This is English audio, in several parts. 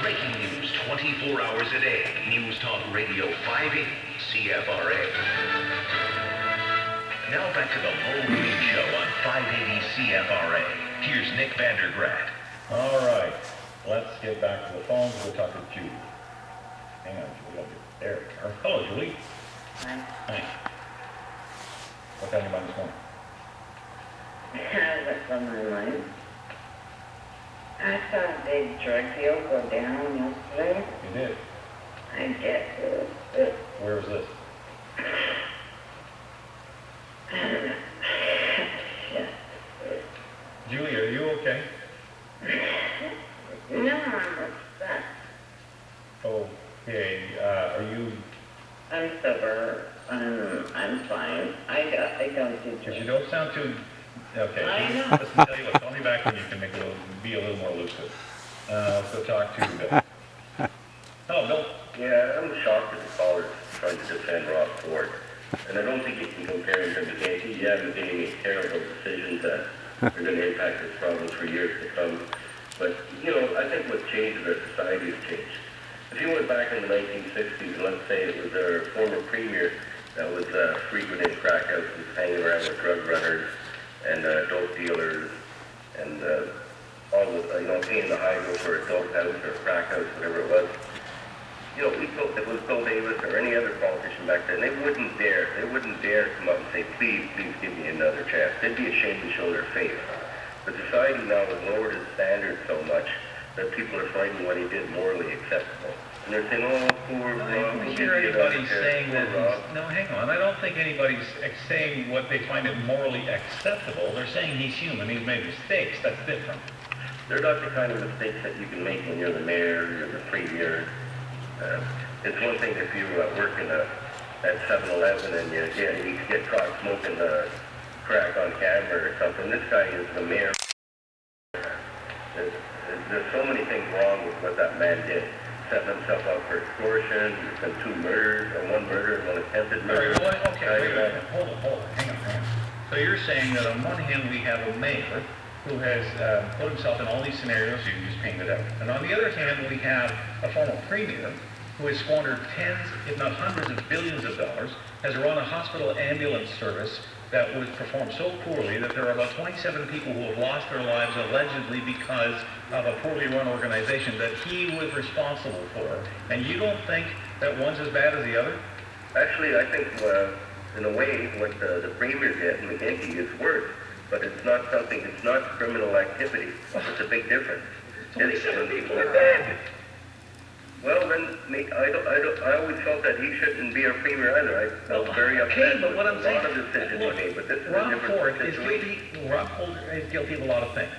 Breaking news 24 hours a day. News Talk Radio 580 CFRA. Now back to the Mo Green Show on 580 CFRA. Here's Nick Vandergraat. All right, let's get back to the phones. We'll talk to Julie. Hang on, Julie. There we are. Hello, Julie. Hi. Hi. What's on your mind this morning? What's on my mind? I saw a big drug deal go down yesterday. You did? I did. Where was this? Shit. Julie, are you okay? No, I'm upset. Okay, are you... I'm sober. I'm fine. I don't do Because drugs. you don't sound too... Okay. I know. Listen, tell you what, call me back when you can be a little more lucid. Let's go talk to Bill. Hello, Bill. Yeah, I'm shocked at the callers trying to defend Rob Ford. And I don't think you can compare him to McGinty. Yeah, he's making terrible decisions that are going to impact this province for years to come. But, I think what's changed is our society has changed. If you went back in the 1960s, and let's say it was our former premier that was frequenting crack houses, hanging around with drug runners and dope dealers, and all the, paying the high road for a dope house or a crack house, whatever it was. We thought it was Bill Davis or any other politician back then, they wouldn't dare come up and say, please give me another chance. They'd be ashamed to show their face. But society now has lowered its standards so much that people are finding what he did morally acceptable. And they're saying, oh, poor Rob. I don't hear anybody saying that he's... No, hang on. I don't think anybody's saying what they find it morally acceptable. They're saying he's human. He's made mistakes. That's different. They're not the kind of mistakes that you can make when you're the mayor, you're the premier. It's one thing if you work at 7-Eleven and you get caught smoking crack on camera or something. This guy is the mayor. There's so many things wrong with what that man did. Setting himself up for extortion, he's done 2 murders, or 1 murder and 1 attempted murder. Okay, hold on. Hang on. So you're saying that on one hand we have a mayor who has put himself in all these scenarios you just painted out. And on the other hand, we have a former premier who has squandered tens, if not hundreds of billions of dollars, has run a hospital ambulance service that was performed so poorly that there are about 27 people who have lost their lives allegedly because of a poorly run organization that he was responsible for. And you don't think that one's as bad as the other? Actually, I think in a way what the premier did, McGinty, is worse. But it's not criminal activity. It's a big difference. 27 people are dead. Well, then, I always felt that he shouldn't be our premier either. I was very upset. Okay, but what I'm saying, a lot of decisions he made, but this is a Rob different Ford situation. Rob Ford is guilty of a lot of things,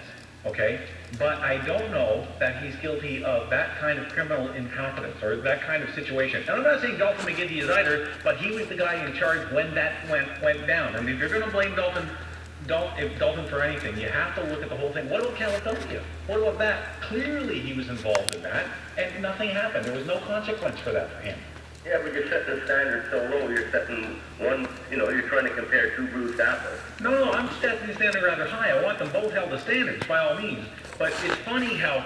okay? But I don't know that he's guilty of that kind of criminal incompetence or that kind of situation. And I'm not saying Dalton McGinty is either, but he was the guy in charge when that went down. And if you're going to blame Dalton for anything, you have to look at the whole thing. What about California? What about that? Clearly he was involved in that, and nothing happened. There was no consequence for that for him. Yeah, but you're setting the standard so low. You're setting one, you're trying to compare 2 bruised apples. No, I'm setting the standard rather high. I want them both held to standards, by all means. But it's funny how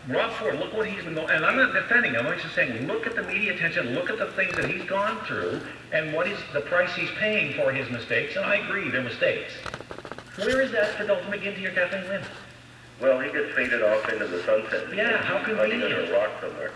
Rob Ford, look what he's been going, and I'm not defending him, I'm just saying, look at the media attention, look at the things that he's gone through, and what is the price he's paying for his mistakes, and I agree, they're mistakes. Where is that for Dalton McGinty or Kathleen Wynne? Well, he gets faded off into the sunset. Yeah, how convenient. Under a rock somewhere.